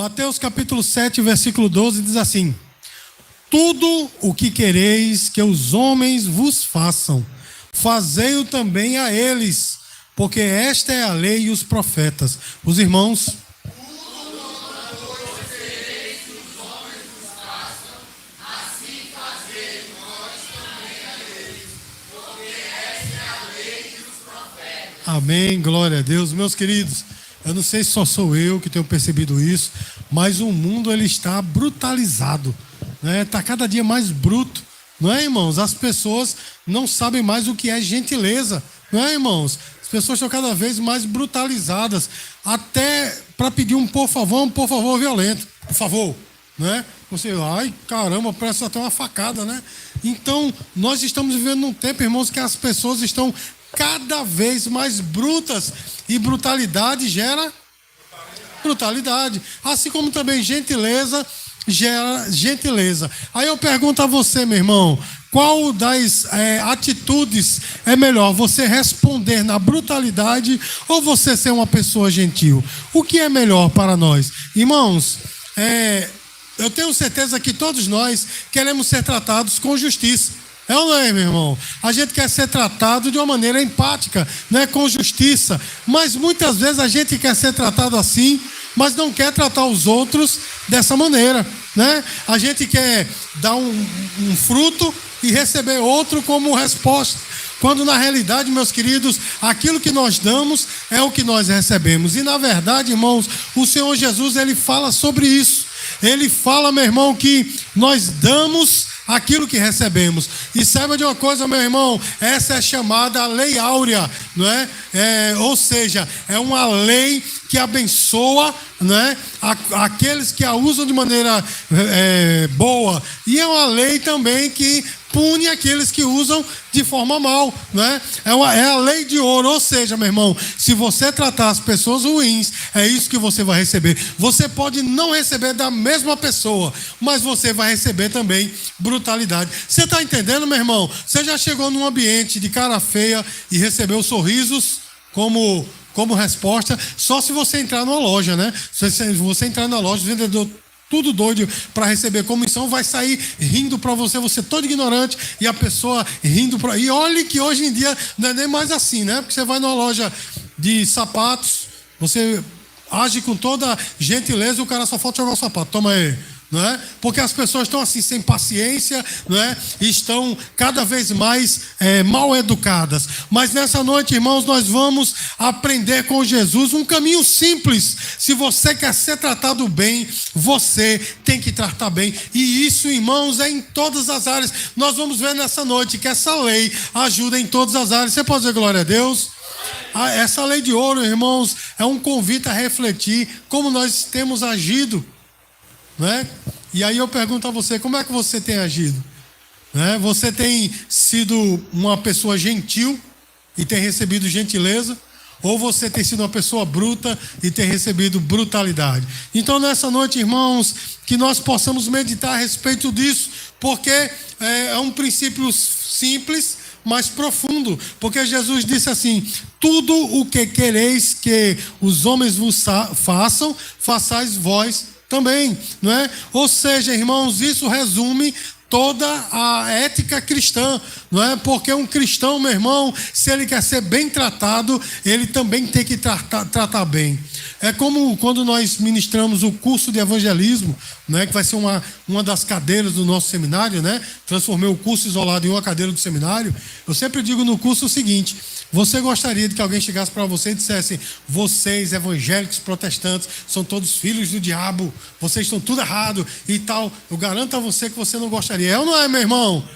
Mateus capítulo 7, versículo 12 diz assim: tudo o que quereis que os homens vos façam, fazei-o também a eles, porque esta é a lei e os profetas. Os irmãos... Amém, glória a Deus. Meus queridos, eu não sei se só sou eu que tenho percebido isso, mas o mundo ele está brutalizado, né? Está cada dia mais bruto, não é, irmãos? As pessoas não sabem mais o que é gentileza, não é, irmãos? As pessoas estão cada vez mais brutalizadas, até para pedir um por favor violento, por favor, né? Você, ai, caramba, parece até uma facada, né? Então, nós estamos vivendo num tempo, irmãos, que as pessoas estão cada vez mais brutas, e brutalidade gera brutalidade, assim como também gentileza gera gentileza. Aí eu pergunto a você, meu irmão, qual das atitudes é melhor, você responder na brutalidade ou você ser uma pessoa gentil? O que é melhor para nós? Irmãos, eu tenho certeza que todos nós queremos ser tratados com justiça. É ou não é, meu irmão? A gente quer ser tratado de uma maneira empática, né, com justiça. Mas muitas vezes a gente quer ser tratado assim, mas não quer tratar os outros dessa maneira, né? A gente quer dar um fruto e receber outro como resposta. Quando na realidade, meus queridos, aquilo que nós damos é o que nós recebemos. E na verdade, irmãos, o Senhor Jesus, ele fala sobre isso. Ele fala, meu irmão, que nós damos aquilo que recebemos. E saiba de uma coisa, meu irmão, essa é chamada lei áurea, não é? Ou seja, é uma lei que abençoa, né, aqueles que a usam de maneira boa. E é uma lei também que pune aqueles que usam de forma mal, né? É a lei de ouro, ou seja, meu irmão, se você tratar as pessoas ruins, é isso que você vai receber. Você pode não receber da mesma pessoa, mas você vai receber também brutalidade. Você está entendendo, meu irmão? Você já chegou num ambiente de cara feia e recebeu sorrisos como resposta, só se você entrar numa loja, né? Se você entrar na loja, o vendedor tudo doido para receber comissão, vai sair rindo para você, você todo ignorante, e a pessoa rindo para... E olhe que hoje em dia não é nem mais assim, né? Porque você vai numa loja de sapatos, você age com toda gentileza, o cara só falta jogar o sapato, toma aí. Não é? Porque as pessoas estão assim sem paciência, não é? Estão cada vez mais mal educadas. Mas nessa noite, irmãos, nós vamos aprender com Jesus um caminho simples. Se você quer ser tratado bem, você tem que tratar bem. E isso, irmãos, é em todas as áreas. Nós vamos ver nessa noite que essa lei ajuda em todas as áreas. Você pode dizer glória a Deus? Essa lei de ouro, irmãos, é um convite a refletir como nós temos agido, né? E aí eu pergunto a você, como é que você tem agido? Né? Você tem sido uma pessoa gentil e tem recebido gentileza? Ou você tem sido uma pessoa bruta e tem recebido brutalidade? Então nessa noite, irmãos, que nós possamos meditar a respeito disso, porque é um princípio simples, mas profundo, porque Jesus disse assim: tudo o que quereis que os homens vos façam, façais vós também, não é? Ou seja, irmãos, isso resume toda a ética cristã, não é? Porque um cristão, meu irmão, se ele quer ser bem tratado, ele também tem que tratar bem. É como quando nós ministramos o curso de evangelismo, né, que vai ser uma das cadeiras do nosso seminário, né? Transformei o curso isolado em uma cadeira do seminário. Eu sempre digo no curso o seguinte: você gostaria de que alguém chegasse para você e dissesse: vocês, evangélicos, protestantes, são todos filhos do diabo, vocês estão tudo errado e tal? Eu garanto a você que você não gostaria. É ou não é, meu irmão?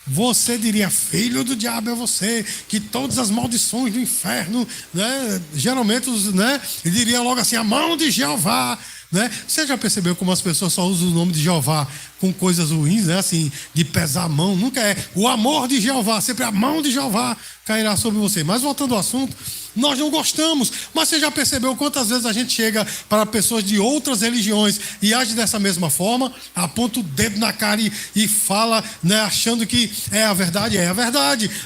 Você diria: filho do diabo é você, que todas as maldições do inferno, né? Geralmente, né? Ele diria logo assim: a mão de Jeová, né? Você já percebeu como as pessoas só usam o nome de Jeová com coisas ruins, né? Assim, de pesar a mão. Nunca é o amor de Jeová, sempre a mão de Jeová cairá sobre você. Mas voltando ao assunto, nós não gostamos. Mas você já percebeu quantas vezes a gente chega para pessoas de outras religiões e age dessa mesma forma, aponta o dedo na cara e fala, né, achando que é a verdade,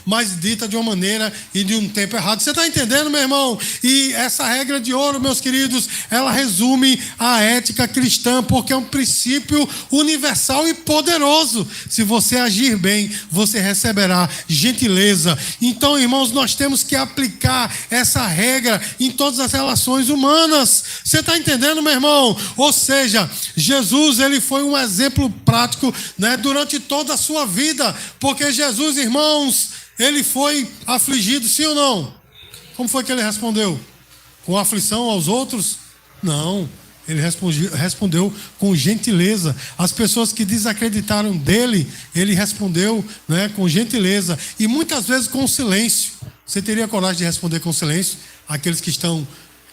mas dita de uma maneira e de um tempo errado. Você está entendendo, meu irmão? E essa regra de ouro, meus queridos, ela resume a ética cristã, porque é um princípio universal e poderoso. Se você agir bem, você receberá gentileza. Então, irmãos, nós temos que aplicar essa regra em todas as relações humanas. Você está entendendo, meu irmão? Ou seja, Jesus, ele foi um exemplo prático, né, durante toda a sua vida, porque Jesus, irmãos, ele foi afligido, sim ou não? Como foi que ele respondeu? Com aflição aos outros? Não. Ele respondeu com gentileza. As pessoas que desacreditaram dele, ele respondeu, né, com gentileza. E muitas vezes com silêncio. Você teria coragem de responder com silêncio àqueles que estão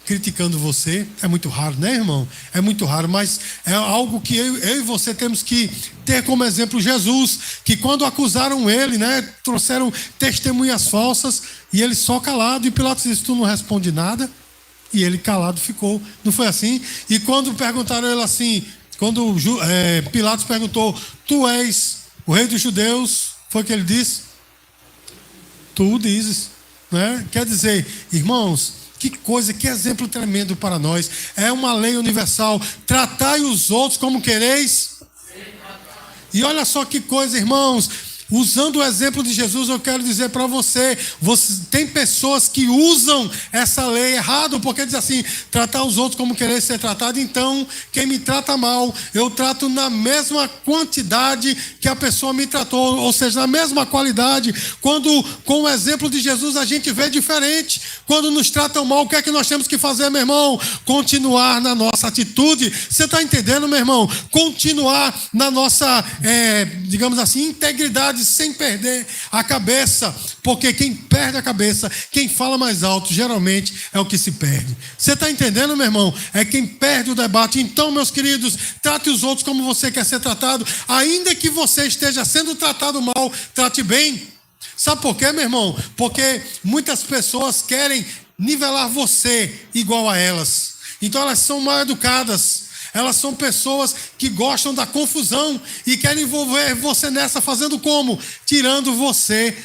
criticando você? É muito raro, né, irmão? É muito raro, mas é algo que eu e você temos que ter como exemplo Jesus, que quando acusaram ele, né, trouxeram testemunhas falsas e ele só calado. E Pilatos disse: tu não responde nada. E ele calado ficou. Não foi assim? E quando perguntaram ele assim, quando Pilatos perguntou: tu és o rei dos judeus? Foi o que ele disse: tu dizes. Né? Quer dizer, irmãos, que coisa, que exemplo tremendo para nós. É uma lei universal. Tratai os outros como quereis. E olha só que coisa, irmãos. Usando o exemplo de Jesus, eu quero dizer para você, tem pessoas que usam essa lei errado, porque diz assim: tratar os outros como querer ser tratado. Então, quem me trata mal, eu trato na mesma quantidade que a pessoa me tratou, ou seja, na mesma qualidade. Quando, com o exemplo de Jesus, a gente vê diferente. Quando nos tratam mal, o que é que nós temos que fazer, meu irmão? Continuar na nossa atitude. Você está entendendo, meu irmão? Continuar na nossa, digamos assim, integridade, sem perder a cabeça, porque quem perde a cabeça, quem fala mais alto, geralmente é o que se perde. Você está entendendo, meu irmão? É quem perde o debate. Então, meus queridos, trate os outros como você quer ser tratado, ainda que você esteja sendo tratado mal, trate bem. Sabe por quê, meu irmão? Porque muitas pessoas querem nivelar você igual a elas. Então elas são mal educadas. Elas são pessoas que gostam da confusão e querem envolver você nessa, fazendo como? Tirando você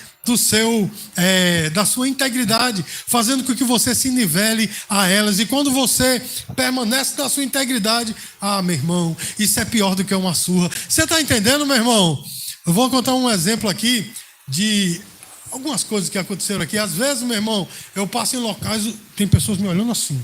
da sua integridade, fazendo com que você se nivele a elas. E quando você permanece na sua integridade, meu irmão, isso é pior do que uma surra. Você está entendendo, meu irmão? Eu vou contar um exemplo aqui de algumas coisas que aconteceram aqui. Às vezes, meu irmão, eu passo em locais, tem pessoas me olhando assim,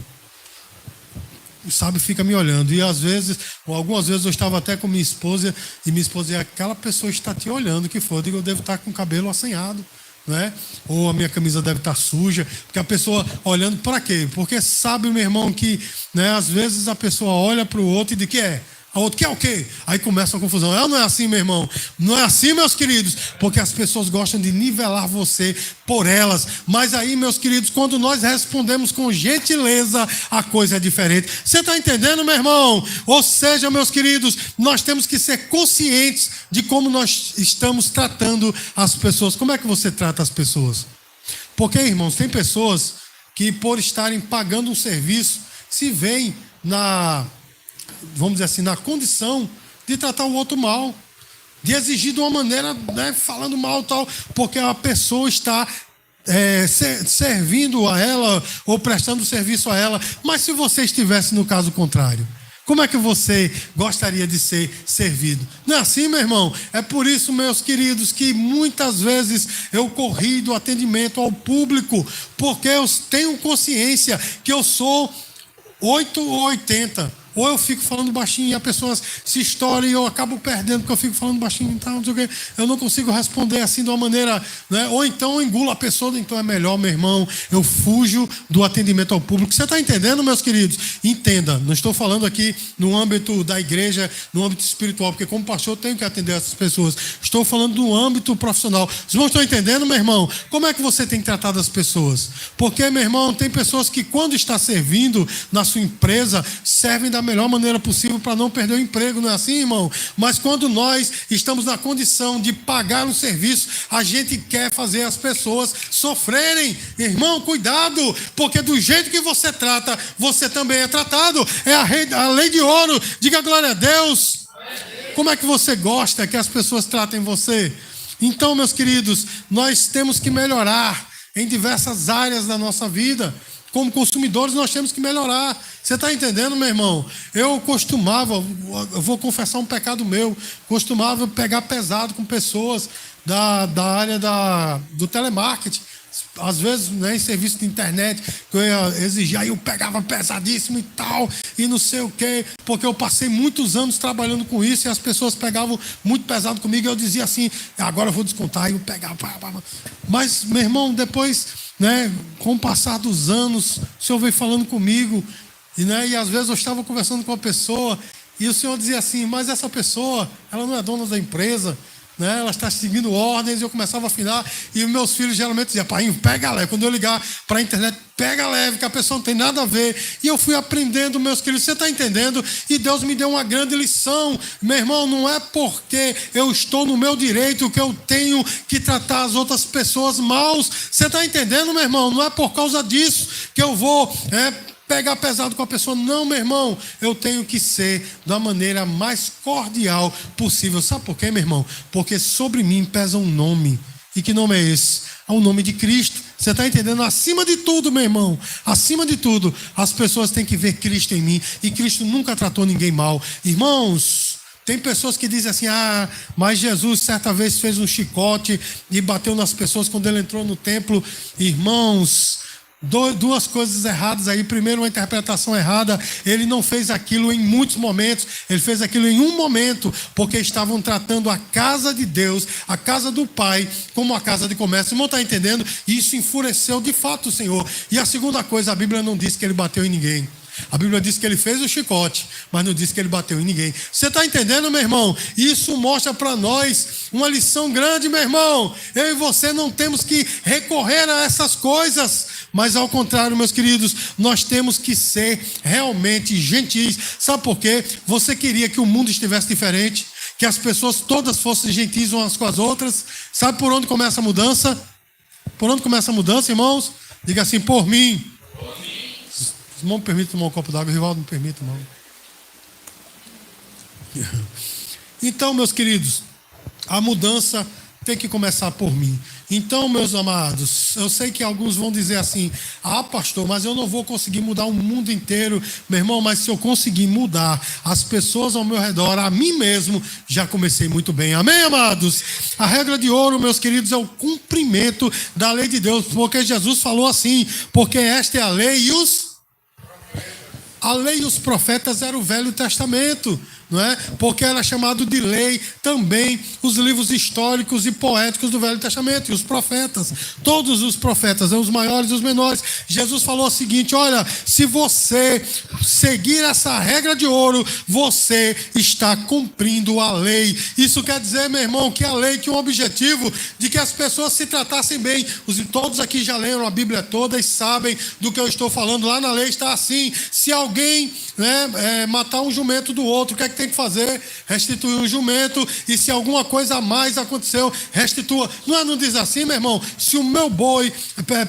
sabe, fica me olhando. E às vezes, ou algumas vezes eu estava até com minha esposa, e minha esposa dizia: aquela pessoa está te olhando, que for. Eu digo: eu devo estar com o cabelo assanhado, né? Ou a minha camisa deve estar suja. Porque a pessoa olhando para quê? Porque sabe, meu irmão, que, né, às vezes a pessoa olha para o outro e diz: que é? A outra quer o quê? Aí começa a confusão. Não é assim, meu irmão. Não é assim, meus queridos. Porque as pessoas gostam de nivelar você por elas. Mas aí, meus queridos, quando nós respondemos com gentileza, a coisa é diferente. Você está entendendo, meu irmão? Ou seja, meus queridos, nós temos que ser conscientes de como nós estamos tratando as pessoas. Como é que você trata as pessoas? Porque, irmãos, tem pessoas que, por estarem pagando um serviço, se veem vamos dizer assim, na condição de tratar o outro mal, de exigir de uma maneira, né, falando mal tal, porque a pessoa está servindo a ela ou prestando serviço a ela. Mas se você estivesse no caso contrário, como é que você gostaria de ser servido? Não é assim, meu irmão? É por isso, meus queridos, que muitas vezes eu corri do atendimento ao público, porque eu tenho consciência que eu sou 8 ou 80. Ou eu fico falando baixinho e a pessoa se estoura e eu acabo perdendo porque eu fico falando baixinho e tal, não sei o quê. Eu não consigo responder assim de uma maneira, né? Ou então eu engulo a pessoa. Então é melhor, meu irmão, eu fujo do atendimento ao público. Você está entendendo, meus queridos? Entenda, não estou falando aqui no âmbito da igreja, no âmbito espiritual, porque como pastor eu tenho que atender essas pessoas. Estou falando no âmbito profissional. Os irmãos estão entendendo, meu irmão? Como é que você tem tratado as pessoas? Porque, meu irmão, tem pessoas que quando está servindo na sua empresa, servem da da melhor maneira possível para não perder o emprego, não é assim, irmão? Mas quando nós estamos na condição de pagar um serviço, a gente quer fazer as pessoas sofrerem. Irmão, cuidado, porque do jeito que você trata, você também é tratado. É a lei de ouro. Diga glória a Deus. Como é que você gosta que as pessoas tratem você? Então, meus queridos, nós temos que melhorar em diversas áreas da nossa vida. Como consumidores, nós temos que melhorar. Você está entendendo, meu irmão? Eu vou confessar um pecado meu, costumava pegar pesado com pessoas da área do telemarketing. Às vezes, né, em serviço de internet, que eu ia exigir, aí eu pegava pesadíssimo e tal, e não sei o quê, porque eu passei muitos anos trabalhando com isso, e as pessoas pegavam muito pesado comigo, e eu dizia assim, agora eu vou descontar, e eu pegava. Mas, meu irmão, depois, né, com o passar dos anos, o Senhor veio falando comigo, e às vezes eu estava conversando com uma pessoa, e o Senhor dizia assim, mas essa pessoa, ela não é dona da empresa, né? Ela está seguindo ordens, e eu começava a afinar, e meus filhos geralmente diziam, pai, pega leve. Quando eu ligar para a internet, pega leve, que a pessoa não tem nada a ver. E eu fui aprendendo, meus queridos, você está entendendo? E Deus me deu uma grande lição. Meu irmão, não é porque eu estou no meu direito que eu tenho que tratar as outras pessoas maus. Você está entendendo, meu irmão? Não é por causa disso que eu vou pegar pesado com a pessoa. Não, meu irmão, eu tenho que ser da maneira mais cordial possível. Sabe por quê, meu irmão? Porque sobre mim pesa um nome. E que nome é esse? É o nome de Cristo. Você está entendendo? Acima de tudo, meu irmão, acima de tudo, as pessoas têm que ver Cristo em mim. E Cristo nunca tratou ninguém mal. Irmãos, tem pessoas que dizem assim, mas Jesus certa vez fez um chicote e bateu nas pessoas quando ele entrou no templo. Irmãos, duas coisas erradas aí. Primeiro, uma interpretação errada. Ele não fez aquilo em muitos momentos, ele fez aquilo em um momento, porque estavam tratando a casa de Deus, a casa do Pai, como a casa de comércio. O irmão está entendendo? E isso enfureceu de fato o Senhor. E a segunda coisa, a Bíblia não diz que ele bateu em ninguém. A Bíblia diz que ele fez o chicote, mas não diz que ele bateu em ninguém. Você está entendendo, meu irmão? Isso mostra para nós uma lição grande, meu irmão. Eu e você não temos que recorrer a essas coisas, mas ao contrário, meus queridos, nós temos que ser realmente gentis. Sabe por quê? Você queria que o mundo estivesse diferente, que as pessoas todas fossem gentis umas com as outras. Sabe por onde começa a mudança? Por onde começa a mudança, irmãos? Diga assim, por mim. O irmão me permite tomar um copo d'água, o Rivaldo me permite, irmão. Então, meus queridos, a mudança tem que começar por mim. Então, meus amados, eu sei que alguns vão dizer assim, pastor, mas eu não vou conseguir mudar o mundo inteiro. Meu irmão, mas se eu conseguir mudar as pessoas ao meu redor, a mim mesmo, já comecei muito bem. Amém, amados? A regra de ouro, meus queridos, é o cumprimento da lei de Deus, porque Jesus falou assim, porque esta é a lei e a lei e os profetas era o Velho Testamento, não é? Porque era chamado de lei também os livros históricos e poéticos do Velho Testamento, e os profetas, todos os profetas, os maiores e os menores. Jesus falou o seguinte, olha, se você seguir essa regra de ouro, você está cumprindo a lei. Isso quer dizer, meu irmão, que a lei tinha um objetivo de que as pessoas se tratassem bem. Todos aqui já leram a Bíblia toda e sabem do que eu estou falando. Lá na lei está assim, se alguém matar um jumento do outro, o que é que tem que fazer? Restituir o jumento, e se alguma coisa a mais aconteceu, restitua. Não diz assim, meu irmão? Se o meu boi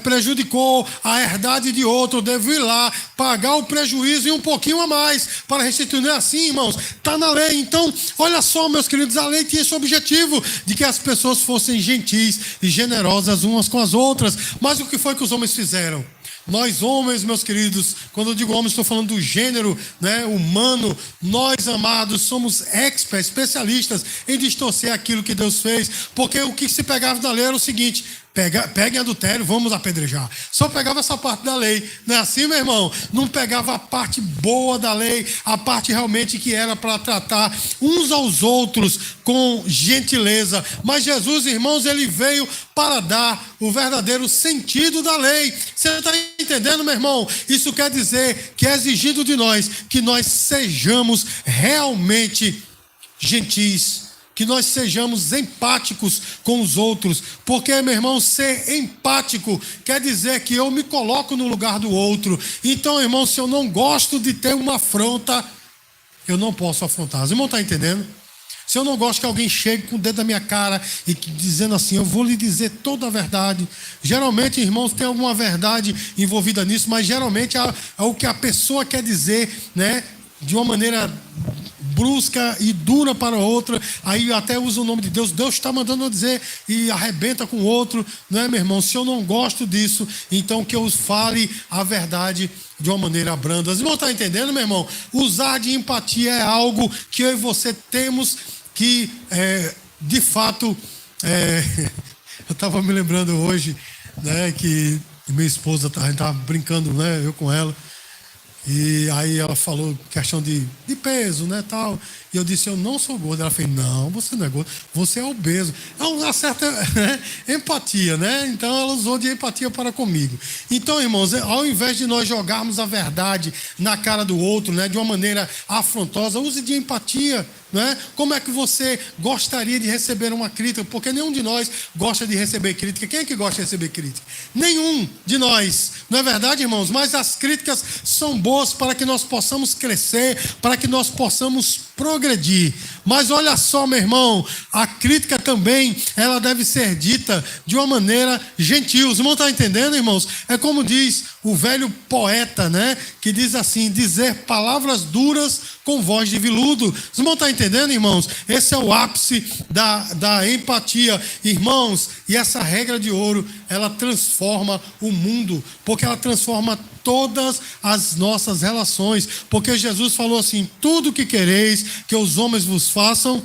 prejudicou a herdade de outro, eu devo ir lá, pagar o prejuízo e um pouquinho a mais para restituir. Não é assim, irmãos? Está na lei. Então, olha só, meus queridos, a lei tinha esse objetivo de que as pessoas fossem gentis e generosas umas com as outras. Mas o que foi que os homens fizeram? Nós homens, meus queridos, quando eu digo homens, estou falando do gênero, né, humano. Nós, amados, somos experts, especialistas em distorcer aquilo que Deus fez, porque o que se pegava da lei era o seguinte: peguem adultério, vamos apedrejar. Só pegava essa parte da lei. Não é assim, meu irmão? Não pegava a parte boa da lei, a parte realmente que era para tratar uns aos outros com gentileza. Mas Jesus, irmãos, ele veio para dar o verdadeiro sentido da lei. Você está entendendo, meu irmão? Isso quer dizer que é exigido de nós que nós sejamos realmente gentis, que nós sejamos empáticos com os outros. Porque, meu irmão, ser empático quer dizer que eu me coloco no lugar do outro. Então, irmão, se eu não gosto de ter uma afronta, eu não posso afrontar. Os irmãos estão entendendo? Se eu não gosto que alguém chegue com o dedo na minha cara e dizendo assim, eu vou lhe dizer toda a verdade. Geralmente, irmãos, tem alguma verdade envolvida nisso, mas geralmente é o que a pessoa quer dizer, né? De uma maneira brusca e dura para outra, aí até usa o nome de Deus. Deus está mandando eu dizer e arrebenta com o outro, não é, meu irmão? Se eu não gosto disso, então que eu fale a verdade de uma maneira branda. Os irmãos estão entendendo, meu irmão? Usar de empatia é algo que eu e você temos que, de fato, eu estava me lembrando hoje, né, que minha esposa, a gente estava brincando, né, eu com ela, e aí ela falou questão de peso, né, tal. E eu disse, eu não sou gordo. Ela fez, não, você não é gordo, você é obeso. É uma certa empatia, né? Então ela usou de empatia para comigo. Então, irmãos, ao invés de nós jogarmos a verdade na cara do outro, né, de uma maneira afrontosa, use de empatia, né? Como é que você gostaria de receber uma crítica? Porque nenhum de nós gosta de receber crítica. Quem é que gosta de receber crítica? Nenhum de nós. Não é verdade, irmãos? Mas as críticas são boas para que nós possamos crescer, para que nós possamos progredir. Mas olha só, meu irmão, a crítica também, ela deve ser dita de uma maneira gentil. Os irmãos estão entendendo, irmãos? É como diz o velho poeta, né? Que diz assim, dizer palavras duras com voz de veludo. Os irmãos estão entendendo, irmãos? Esse é o ápice da empatia. Irmãos, e essa regra de ouro, ela transforma o mundo, porque ela transforma todas as nossas relações. Porque Jesus falou assim, tudo o que quereis que os homens vos façam.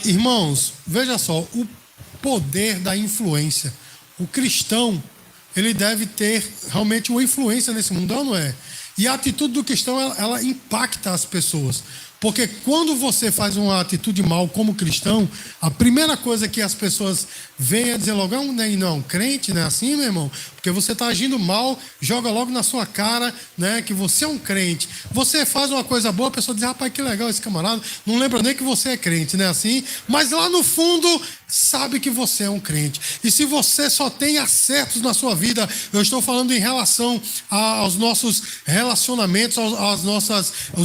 Irmãos, veja só, o poder da influência. O cristão, ele deve ter realmente uma influência nesse mundo, não é? E a atitude do cristão, ela impacta as pessoas. Porque quando você faz uma atitude mal como cristão, a primeira coisa que as pessoas veem é dizer logo, não, crente, não é assim, meu irmão? Porque você está agindo mal, joga logo na sua cara, né, que você é um crente. Você faz uma coisa boa, a pessoa diz, rapaz, que legal esse camarada, não lembra nem que você é crente, não é assim? Mas lá no fundo, sabe que você é um crente. E se você só tem acertos na sua vida, eu estou falando em relação aos nossos relacionamentos, aos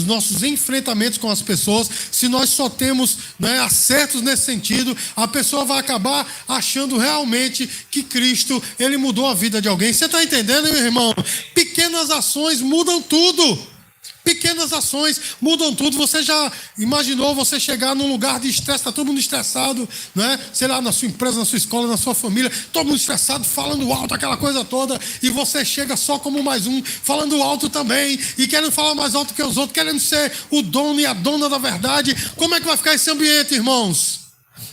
nossos enfrentamentos com as pessoas, se nós só temos, né, acertos nesse sentido, a pessoa vai acabar achando realmente que Cristo, ele mudou a vida de alguém. Você está entendendo, meu irmão? Pequenas ações mudam tudo. Pequenas ações mudam tudo. Você já imaginou você chegar num lugar de estresse, está todo mundo estressado, né? Sei lá, na sua empresa, na sua escola, na sua família, todo mundo estressado, falando alto, aquela coisa toda, e você chega só como mais um, falando alto também, e querendo falar mais alto que os outros, querendo ser o dono e a dona da verdade. Como é que vai ficar esse ambiente, irmãos?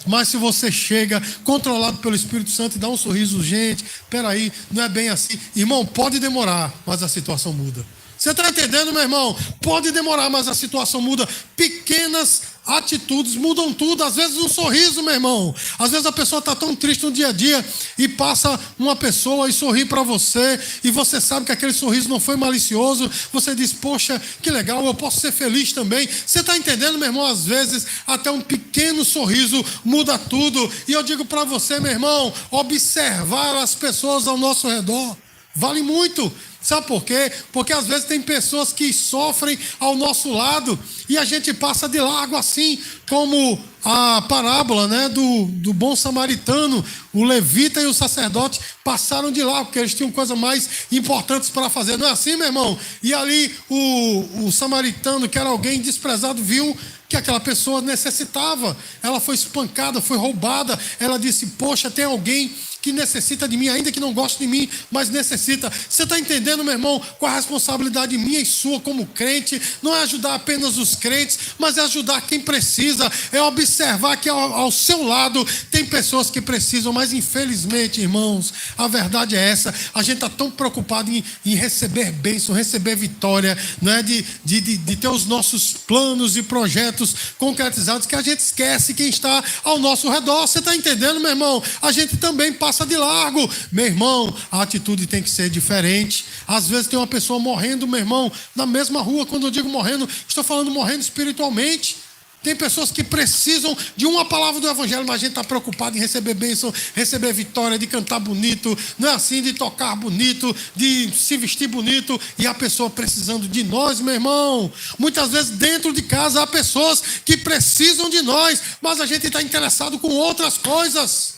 Mas se você chega controlado pelo Espírito Santo e dá um sorriso, gente, peraí, não é bem assim. Irmão, pode demorar, mas a situação muda. Você está entendendo, meu irmão? Pode demorar, mas a situação muda. Pequenas atitudes mudam tudo. Às vezes um sorriso, meu irmão. Às vezes a pessoa está tão triste no dia a dia e passa uma pessoa e sorri para você e você sabe que aquele sorriso não foi malicioso. Você diz, poxa, que legal, eu posso ser feliz também. Você está entendendo, meu irmão? Às vezes até um pequeno sorriso muda tudo. E eu digo para você, meu irmão, observar as pessoas ao nosso redor vale muito. Sabe por quê? Porque às vezes tem pessoas que sofrem ao nosso lado e a gente passa de largo assim, como a parábola, né, do bom samaritano. O levita e o sacerdote passaram de lá, porque eles tinham coisas mais importantes para fazer. Não é assim, meu irmão? E ali o samaritano, que era alguém desprezado, viu que aquela pessoa necessitava. Ela foi espancada, foi roubada. Ela disse, poxa, tem alguém que necessita de mim, ainda que não goste de mim, mas necessita. Você está entendendo, meu irmão, qual a responsabilidade minha e sua como crente? Não é ajudar apenas os crentes, mas é ajudar quem precisa, é observar que ao seu lado tem pessoas que precisam, mas infelizmente, irmãos, a verdade é essa, a gente está tão preocupado em receber bênção, receber vitória, né? de ter os nossos planos e projetos concretizados, que a gente esquece quem está ao nosso redor. Você está entendendo, meu irmão? A gente também passa de largo. Meu irmão, a atitude tem que ser diferente. Às vezes tem uma pessoa morrendo, meu irmão, na mesma rua. Quando eu digo morrendo, estou falando morrendo espiritualmente. Tem pessoas que precisam de uma palavra do Evangelho, mas a gente está preocupado em receber bênção, receber vitória, de cantar bonito, não é assim, de tocar bonito, de se vestir bonito, e a pessoa precisando de nós, meu irmão. Muitas vezes dentro de casa há pessoas que precisam de nós, mas a gente está interessado com outras coisas.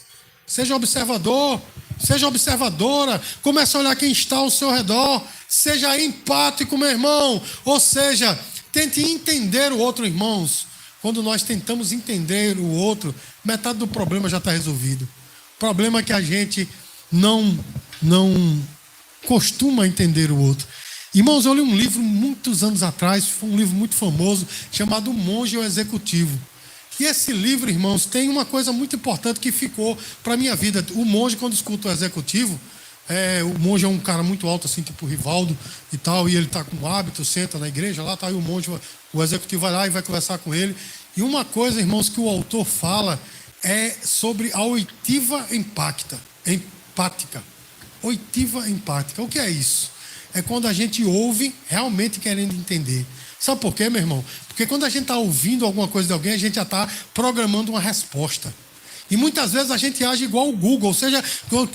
Seja observador, seja observadora, comece a olhar quem está ao seu redor, seja empático, meu irmão, ou seja, tente entender o outro, irmãos. Quando nós tentamos entender o outro, metade do problema já está resolvido. O problema é que a gente não costuma entender o outro. Irmãos, eu li um livro muitos anos atrás, foi um livro muito famoso, chamado O Monge e o Executivo. E esse livro, irmãos, tem uma coisa muito importante que ficou para a minha vida. O monge, quando escuta o executivo, o monge é um cara muito alto, assim, tipo o Rivaldo e tal, e ele está com hábito, senta na igreja, lá está aí o monge, o executivo vai lá e vai conversar com ele. E uma coisa, irmãos, que o autor fala é sobre a oitiva empática. Oitiva empática. O que é isso? É quando a gente ouve realmente querendo entender. Sabe por quê, meu irmão? Porque quando a gente está ouvindo alguma coisa de alguém, a gente já está programando uma resposta. E muitas vezes a gente age igual o Google, ou seja,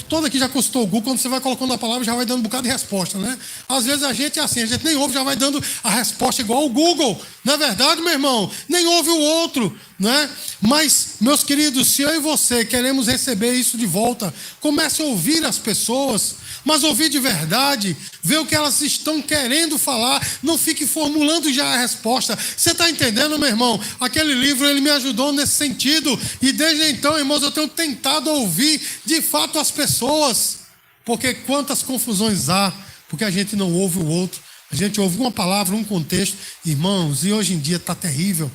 todo aqui já consultou o Google, quando você vai colocando a palavra, já vai dando um bocado de resposta, né? Às vezes a gente é assim, a gente nem ouve, já vai dando a resposta igual o Google. Não é verdade, meu irmão? Nem ouve o outro, né? Mas, meus queridos, se eu e você queremos receber isso de volta, comece a ouvir as pessoas, mas ouvir de verdade, ver o que elas estão querendo falar, não fique formulando já a resposta. Você está entendendo, meu irmão? Aquele livro, ele me ajudou nesse sentido, e desde então, irmãos, eu tenho tentado ouvir de fato as pessoas, porque quantas confusões há, porque a gente não ouve o outro, a gente ouve uma palavra, um contexto, irmãos, e hoje em dia está terrível,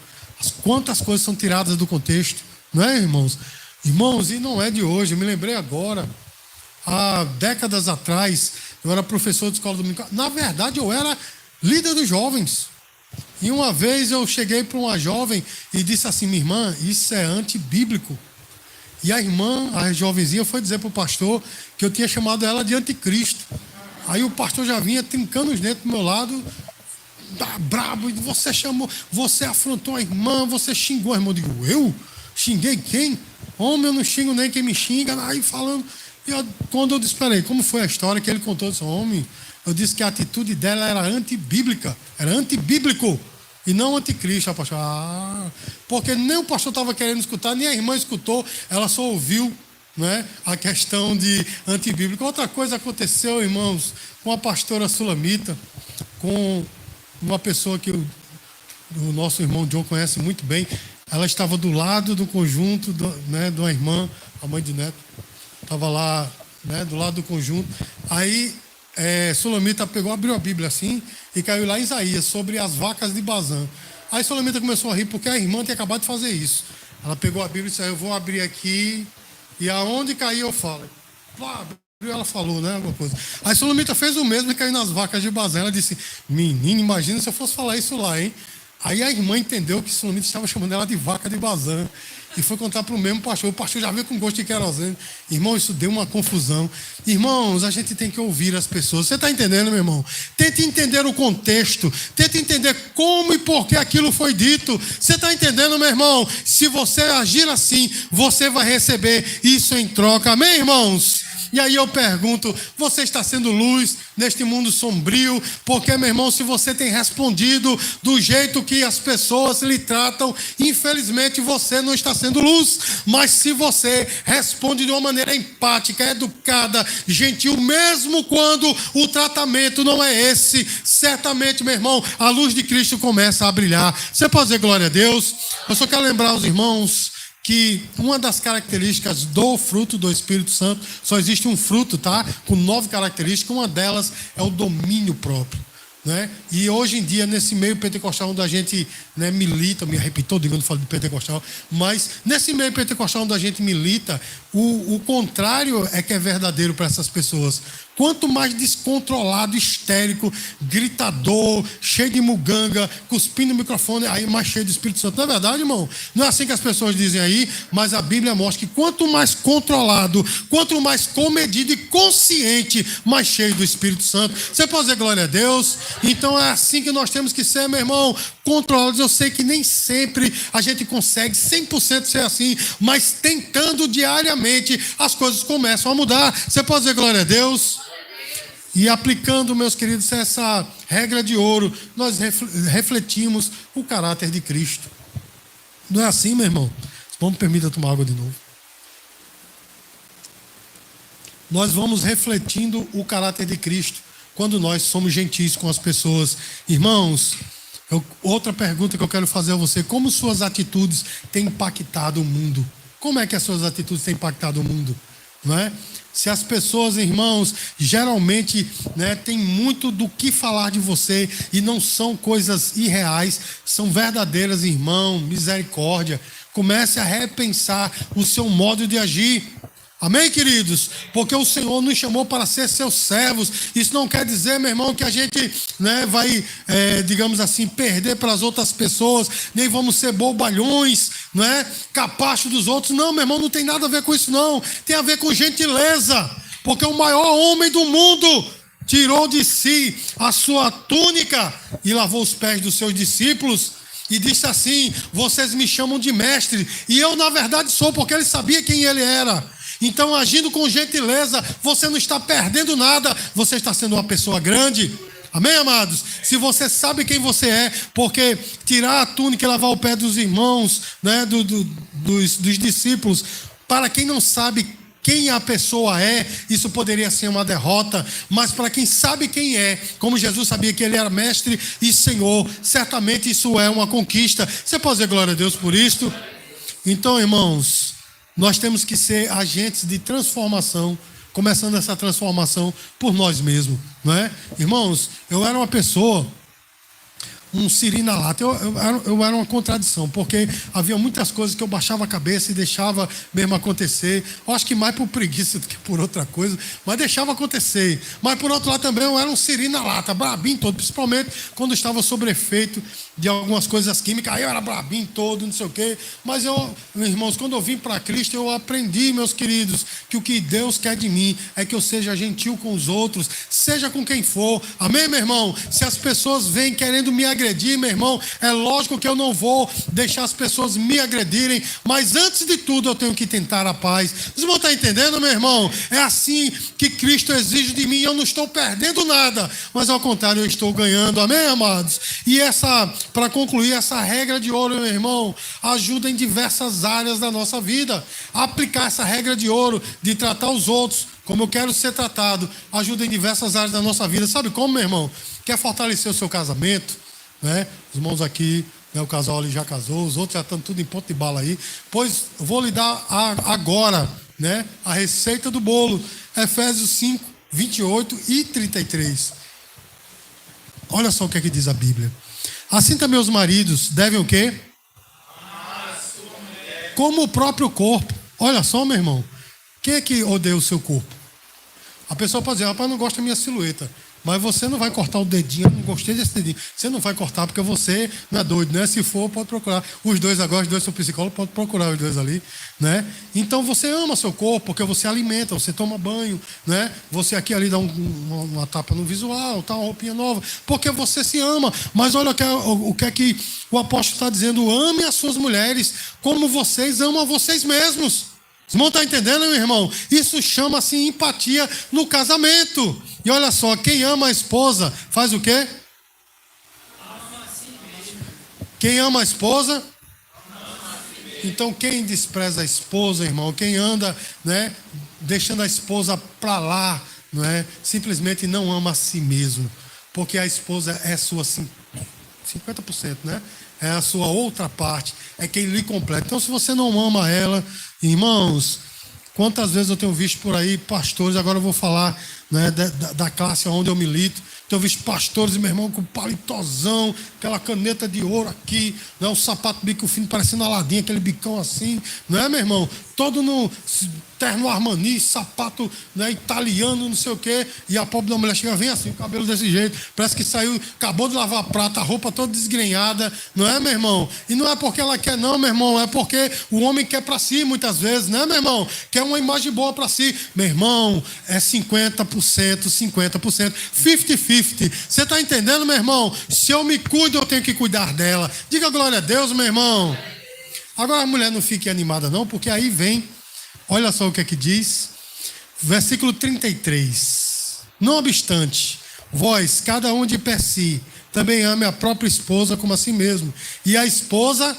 quantas coisas são tiradas do contexto, não é, irmãos? Irmãos, e não é de hoje, eu me lembrei agora, há décadas atrás, eu era professor de escola dominical. Na verdade, eu era líder dos jovens. E uma vez eu cheguei para uma jovem e disse assim: minha irmã, isso é antibíblico. E a irmã, a jovenzinha, foi dizer para o pastor que eu tinha chamado ela de anticristo. Aí o pastor já vinha trincando os dentes do meu lado, brabo, e você afrontou a irmã, você xingou a irmã. Eu digo: eu? Xinguei quem? Homem, eu não xingo nem quem me xinga. Aí falando... E quando eu disse, peraí, como foi a história que ele contou desse homem? Eu disse que a atitude dela era antibíblica, era antibíblico e não anticristo. A pastor, porque nem o pastor estava querendo escutar, nem a irmã escutou, ela só ouviu, né, a questão de antibíblico. Outra coisa aconteceu, irmãos, com a pastora Sulamita, com uma pessoa que o nosso irmão John conhece muito bem. Ela estava do lado do conjunto, de uma irmã, a mãe de Neto. Estava lá, né, do lado do conjunto. Aí Sulamita abriu a Bíblia assim e caiu lá em Isaías, sobre as vacas de Bazã. Aí Sulamita começou a rir porque a irmã tinha acabado de fazer isso. Ela pegou a Bíblia e disse: eu vou abrir aqui e aonde cair eu falo. Abriu, ela falou, né, alguma coisa. Aí Sulamita fez o mesmo e caiu nas vacas de Bazã. Ela disse: menino, imagina se eu fosse falar isso lá, hein? Aí a irmã entendeu que Sulamita estava chamando ela de vaca de Bazã. E foi contar para o mesmo pastor. O pastor já veio com gosto de querosene. Irmão, isso deu uma confusão. Irmãos, a gente tem que ouvir as pessoas. Você está entendendo, meu irmão? Tente entender o contexto. Tente entender como e por que aquilo foi dito. Você está entendendo, meu irmão? Se você agir assim, você vai receber isso em troca. Amém, irmãos? E aí eu pergunto, você está sendo luz neste mundo sombrio? Porque, meu irmão, se você tem respondido do jeito que as pessoas lhe tratam, infelizmente você não está sendo luz. Mas se você responde de uma maneira empática, educada, gentil, mesmo quando o tratamento não é esse, certamente, meu irmão, a luz de Cristo começa a brilhar. Você pode dizer glória a Deus? Eu só quero lembrar os irmãos que uma das características do fruto do Espírito Santo, só existe um fruto, tá? Com 9 características, uma delas é o domínio próprio, né? E hoje em dia, nesse meio pentecostal onde a gente, né, milita, me arrepio todo quando falo de pentecostal, mas nesse meio pentecostal onde a gente milita, o contrário é que é verdadeiro para essas pessoas. Quanto mais descontrolado, histérico, gritador, cheio de muganga, cuspindo no microfone, aí mais cheio do Espírito Santo. Não é verdade, irmão? Não é assim que as pessoas dizem aí, mas a Bíblia mostra que quanto mais controlado, quanto mais comedido e consciente, mais cheio do Espírito Santo. Você pode dizer glória a Deus? Então é assim que nós temos que ser, meu irmão, controlados. Eu sei que nem sempre a gente consegue 100% ser assim, mas tentando diariamente as coisas começam a mudar. Você pode dizer glória a Deus? E aplicando, meus queridos, essa regra de ouro, nós refletimos o caráter de Cristo. Não é assim, meu irmão? Vamos, permita tomar água de novo. Nós vamos refletindo o caráter de Cristo quando nós somos gentis com as pessoas. Irmãos, outra pergunta que eu quero fazer a você: como suas atitudes têm impactado o mundo? Como é que as suas atitudes têm impactado o mundo? Não é? Se as pessoas, irmãos, geralmente, né, tem muito do que falar de você e não são coisas irreais, são verdadeiras, irmão, misericórdia. Comece a repensar o seu modo de agir. Amém, queridos? Porque o Senhor nos chamou para ser seus servos. Isso não quer dizer, meu irmão, que a gente, né, vai, digamos assim, perder para as outras pessoas, nem vamos ser bobalhões, não é? Capacho dos outros. Não, meu irmão, não tem nada a ver com isso, não. Tem a ver com gentileza. Porque o maior homem do mundo tirou de si a sua túnica e lavou os pés dos seus discípulos. E disse assim: vocês me chamam de mestre. E eu, na verdade, sou, porque ele sabia quem ele era. Então, agindo com gentileza, você não está perdendo nada, você está sendo uma pessoa grande. Amém, amados? Se você sabe quem você é, porque tirar a túnica e lavar o pé dos irmãos, né, dos discípulos, para quem não sabe quem a pessoa é, isso poderia ser uma derrota, mas para quem sabe quem é, como Jesus sabia que ele era mestre e Senhor, certamente isso é uma conquista. Você pode dizer glória a Deus por isso? Então, irmãos, nós temos que ser agentes de transformação, começando essa transformação por nós mesmos, não é? Irmãos, eu era uma pessoa, um siri na lata. Eu era uma contradição, porque havia muitas coisas que eu baixava a cabeça e deixava mesmo acontecer. Eu acho que mais por preguiça do que por outra coisa, mas deixava acontecer. Mas por outro lado também eu era um siri na lata, brabinho todo, principalmente quando estava sob efeito de algumas coisas químicas. Aí eu era brabinho todo, não sei o quê. Mas eu, irmãos, quando eu vim para Cristo, eu aprendi, meus queridos, que o que Deus quer de mim é que eu seja gentil com os outros, seja com quem for. Amém, meu irmão? Se as pessoas vêm querendo me agredir, meu irmão, é lógico que eu não vou deixar as pessoas me agredirem, mas antes de tudo eu tenho que tentar a paz. Vocês vão estar entendendo, meu irmão? É assim que Cristo exige de mim. Eu não estou perdendo nada, mas ao contrário, eu estou ganhando. Amém, amados? E para concluir, essa regra de ouro, meu irmão, ajuda em diversas áreas da nossa vida. Aplicar essa regra de ouro de tratar os outros como eu quero ser tratado, ajuda em diversas áreas da nossa vida. Sabe como, meu irmão? Quer fortalecer o seu casamento, né? Os irmãos aqui, né, o casal ali já casou, os outros já estão tudo em ponto de bala aí. Pois eu vou lhe dar agora, né, a receita do bolo. Efésios 5, 28 e 33. Olha só o que é que diz a Bíblia. Assim também os maridos devem o quê? Como o próprio corpo. Olha só, meu irmão. Quem é que odeia o seu corpo? A pessoa pode dizer: rapaz, não gosta da minha silhueta. Mas você não vai cortar o dedinho. Eu não gostei desse dedinho. Você não vai cortar porque você não é doido, né? Se for, pode procurar. Os dois agora, os dois são psicólogos, pode procurar os dois ali, né? Então você ama seu corpo porque você alimenta, você toma banho, né? Você aqui ali dá uma tapa no visual, tá, uma roupinha nova, porque você se ama. Mas olha o que é que o apóstolo está dizendo: ame as suas mulheres como vocês amam a vocês mesmos. Vocês vão estar entendendo, meu irmão? Isso chama-se empatia no casamento. E olha só, quem ama a esposa faz o quê? Ama a si mesmo. Quem ama a esposa? Ama a si mesmo. Então quem despreza a esposa, irmão, quem anda, né, deixando a esposa para lá, não é? Simplesmente não ama a si mesmo. Porque a esposa é sua 50%, né? É a sua outra parte, é quem lhe completa. Então, se você não ama ela, irmãos, quantas vezes eu tenho visto por aí pastores, agora eu vou falar, né, da classe onde eu milito, tenho visto pastores, meu irmão, com palitozão, aquela caneta de ouro aqui, né, um sapato bico fino, parecendo Aladim, aquele bicão assim, não é, meu irmão? Todo no terno Armani, sapato, né, italiano, não sei o quê, e a pobre da mulher chega, vem assim, o cabelo desse jeito, parece que saiu, acabou de lavar a prata, a roupa toda desgrenhada, não é, meu irmão? E não é porque ela quer não, meu irmão, é porque o homem quer para si muitas vezes, né, meu irmão? Quer uma imagem boa para si. Meu irmão, é 50% 100%, 50%, 50-50. Você está entendendo, meu irmão? Se eu me cuido, eu tenho que cuidar dela. Diga glória a Deus, meu irmão. Agora a mulher não fique animada não, porque aí vem, olha só o que é que diz, versículo 33. Não obstante, vós, cada um de per si, também ame a própria esposa como a si mesmo. E a esposa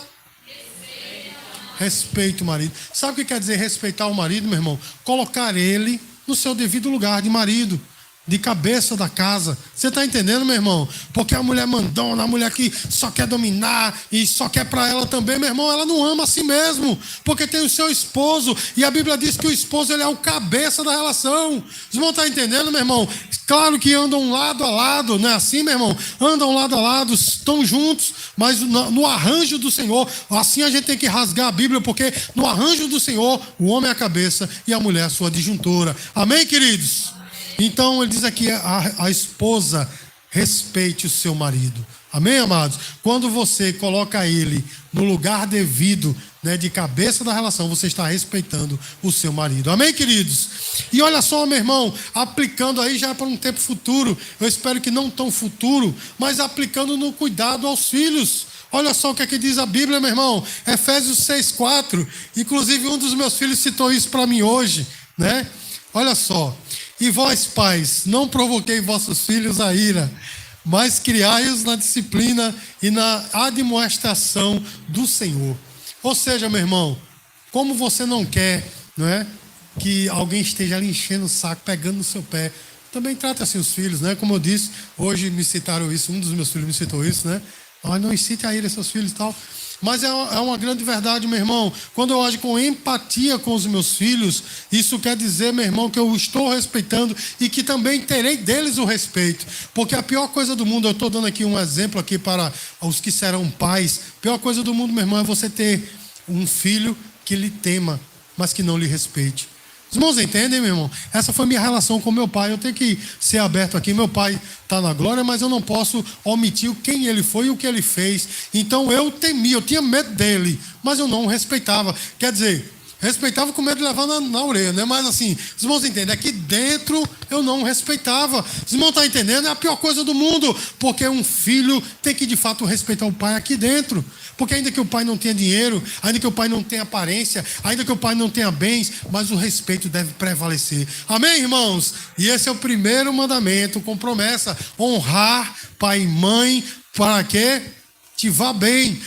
respeita o marido. Sabe o que quer dizer respeitar o marido, meu irmão? Colocar ele no seu devido lugar de marido, de cabeça da casa. Você está entendendo, meu irmão? Porque a mulher mandona, a mulher que só quer dominar e só quer para ela também, meu irmão, ela não ama a si mesmo, porque tem o seu esposo, e a Bíblia diz que o esposo ele é o cabeça da relação. Os irmãos estão entendendo, meu irmão? Claro que andam lado a lado, não é assim, meu irmão? Andam lado a lado, estão juntos, mas no arranjo do Senhor. Assim a gente tem que rasgar a Bíblia, porque no arranjo do Senhor, o homem é a cabeça e a mulher é a sua disjuntora. Amém, queridos? Então ele diz aqui, a esposa respeite o seu marido. Amém, amados? Quando você coloca ele no lugar devido, né, de cabeça da relação, você está respeitando o seu marido. Amém, queridos? E olha só, meu irmão, aplicando aí já para um tempo futuro, eu espero que não tão futuro, mas aplicando no cuidado aos filhos. Olha só o que é que diz a Bíblia, meu irmão. Efésios 6,4. Inclusive um dos meus filhos citou isso para mim hoje, né? Olha só. E vós, pais, não provoquei vossos filhos a ira, mas criai-os na disciplina e na admoestação do Senhor. Ou seja, meu irmão, como você não quer, não é, que alguém esteja ali enchendo o saco, pegando no seu pé, também trata assim os filhos, né? Como eu disse, hoje me citaram isso, um dos meus filhos me citou isso, né? Não incite a ira seus filhos e tal. Mas é uma grande verdade, meu irmão. Quando eu ajo com empatia com os meus filhos, isso quer dizer, meu irmão, que eu estou respeitando e que também terei deles o respeito. Porque a pior coisa do mundo, eu estou dando aqui um exemplo aqui para os que serão pais. A pior coisa do mundo, meu irmão, é você ter um filho que lhe tema, mas que não lhe respeite. Os irmãos entendem, meu irmão? Essa foi minha relação com meu pai. Eu tenho que ser aberto aqui. Meu pai está na glória, mas eu não posso omitir quem ele foi e o que ele fez. Então eu temia, eu tinha medo dele, mas eu não o respeitava. Quer dizer, respeitava com medo de levar na orelha, né? Mas assim, os irmãos entendem, aqui dentro eu não respeitava. Os irmãos estão entendendo? É a pior coisa do mundo, porque um filho tem que de fato respeitar o pai aqui dentro. Porque ainda que o pai não tenha dinheiro, ainda que o pai não tenha aparência, ainda que o pai não tenha bens, mas o respeito deve prevalecer. Amém, irmãos? E esse é o primeiro mandamento com promessa: honrar pai e mãe, para quê? Te vá bem,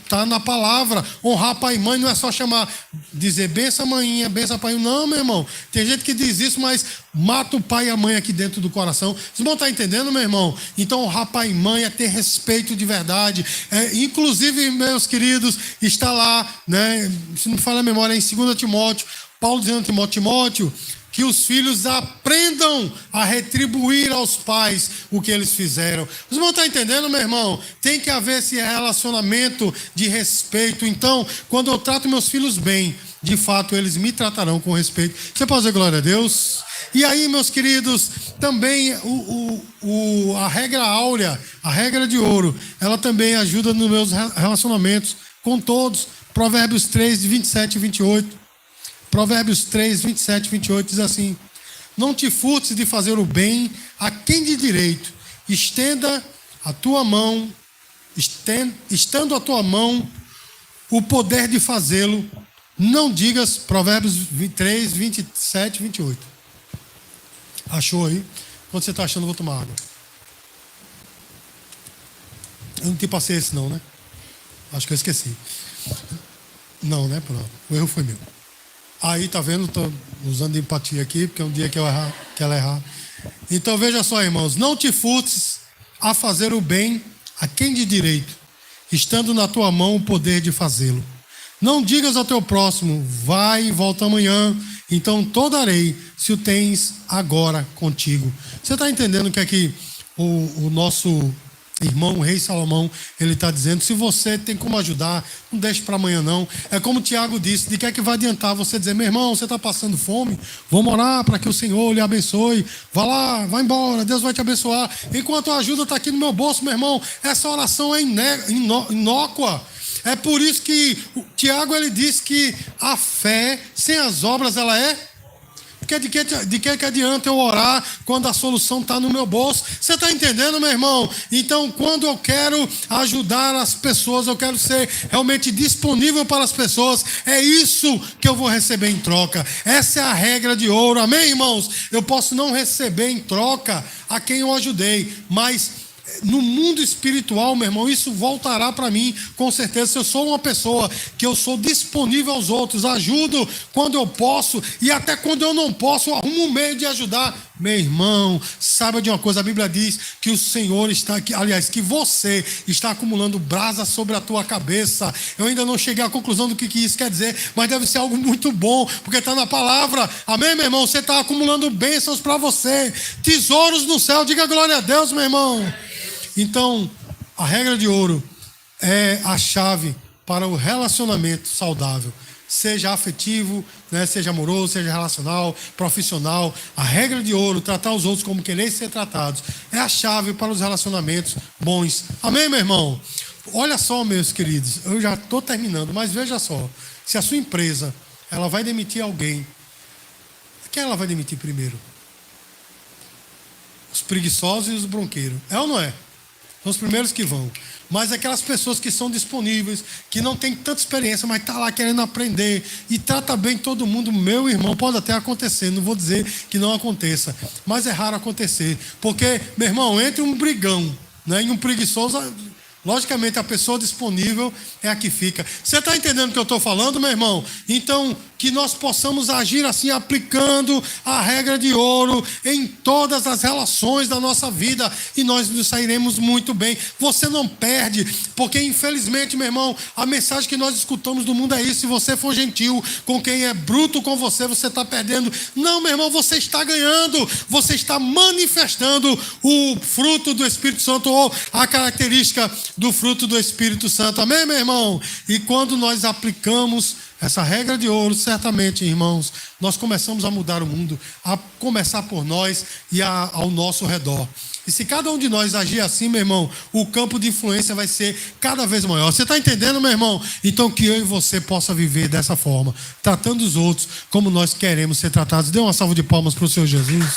tá na palavra. Honrar pai e mãe não é só chamar, dizer benção maninha, benção pai. Não, meu irmão, tem gente que diz isso, mas mata o pai e a mãe aqui dentro do coração. Vocês vão estar entendendo, meu irmão? Então honrar pai e mãe é ter respeito de verdade. Inclusive, meus queridos, está lá, né? Se não me falha a memória, em 2 Timóteo, Paulo dizendo a Timóteo, que os filhos aprendam a retribuir aos pais o que eles fizeram. Os irmãos estão entendendo, meu irmão? Tem que haver esse relacionamento de respeito. Então, quando eu trato meus filhos bem, de fato eles me tratarão com respeito. Você pode dizer glória a Deus? E aí, meus queridos, também a regra áurea, a regra de ouro, ela também ajuda nos meus relacionamentos com todos. Provérbios 3, 27 e 28. Provérbios 3, 27 e 28 diz assim: não te furtes de fazer o bem a quem de direito, estenda a tua mão, estando a tua mão o poder de fazê-lo, não digas. Provérbios 3, 27 e 28. Achou aí? Quando você está achando, eu vou tomar água. Eu não te passei esse não, né? Acho que eu esqueci. Não, né? Pronto. O erro foi meu. Aí, tá vendo? Estou usando empatia aqui, porque é um dia que ela errar. Então, veja só, irmãos. Não te furtes a fazer o bem a quem de direito, estando na tua mão o poder de fazê-lo. Não digas ao teu próximo, vai e volta amanhã, então todo darei, se o tens agora contigo. Você está entendendo o que é que o nosso irmão, o rei Salomão, ele está dizendo? Se você tem como ajudar, não deixe para amanhã não. É como o Tiago disse, de que é que vai adiantar você dizer: meu irmão, você está passando fome, vamos orar para que o Senhor lhe abençoe, vá lá, vai embora, Deus vai te abençoar, enquanto a ajuda está aqui no meu bolso. Meu irmão, essa oração é inócua. É por isso que o Tiago, ele diz que a fé sem as obras, ela é Porque de que adianta eu orar quando a solução está no meu bolso? Você está entendendo, meu irmão? Então, quando eu quero ajudar as pessoas, eu quero ser realmente disponível para as pessoas, é isso que eu vou receber em troca. Essa é a regra de ouro, amém, irmãos? Eu posso não receber em troca a quem eu ajudei, mas no mundo espiritual, meu irmão, isso voltará para mim, com certeza. Se eu sou uma pessoa que eu sou disponível aos outros, ajudo quando eu posso e até quando eu não posso, eu arrumo um meio de ajudar. Meu irmão, saiba de uma coisa, a Bíblia diz que o Senhor está aqui, aliás, que você está acumulando brasa sobre a tua cabeça. Eu ainda não cheguei à conclusão do que isso quer dizer, mas deve ser algo muito bom, porque está na palavra, amém, meu irmão? Você está acumulando bênçãos para você, tesouros no céu, diga glória a Deus, meu irmão. Então, a regra de ouro é a chave para o relacionamento saudável. Seja afetivo, né, seja amoroso, seja relacional, profissional. A regra de ouro, tratar os outros como querer ser tratados, é a chave para os relacionamentos bons. Amém, meu irmão? Olha só, meus queridos, eu já estou terminando, mas veja só. Se a sua empresa ela vai demitir alguém, quem ela vai demitir primeiro? Os preguiçosos e os bronqueiros. É ou não é? São os primeiros que vão. Mas aquelas pessoas que são disponíveis, que não têm tanta experiência, mas está lá querendo aprender e trata bem todo mundo, meu irmão, pode até acontecer, não vou dizer que não aconteça, mas é raro acontecer. Porque, meu irmão, entre um brigão, né, e um preguiçoso, logicamente a pessoa disponível é a que fica. Você está entendendo o que eu estou falando, meu irmão? Então, que nós possamos agir assim, aplicando a regra de ouro em todas as relações da nossa vida, e nós nos sairemos muito bem. Você não perde, porque infelizmente, meu irmão, a mensagem que nós escutamos do mundo é isso: se você for gentil com quem é bruto com você, você está perdendo. Não, meu irmão, você está ganhando, você está manifestando o fruto do Espírito Santo, ou a característica do fruto do Espírito Santo, amém, meu irmão? E quando nós aplicamos essa regra de ouro, certamente, irmãos, nós começamos a mudar o mundo, a começar por nós e ao nosso redor. E se cada um de nós agir assim, meu irmão, o campo de influência vai ser cada vez maior. Você está entendendo, meu irmão? Então que eu e você possa viver dessa forma, tratando os outros como nós queremos ser tratados. Dê uma salva de palmas para o Senhor Jesus.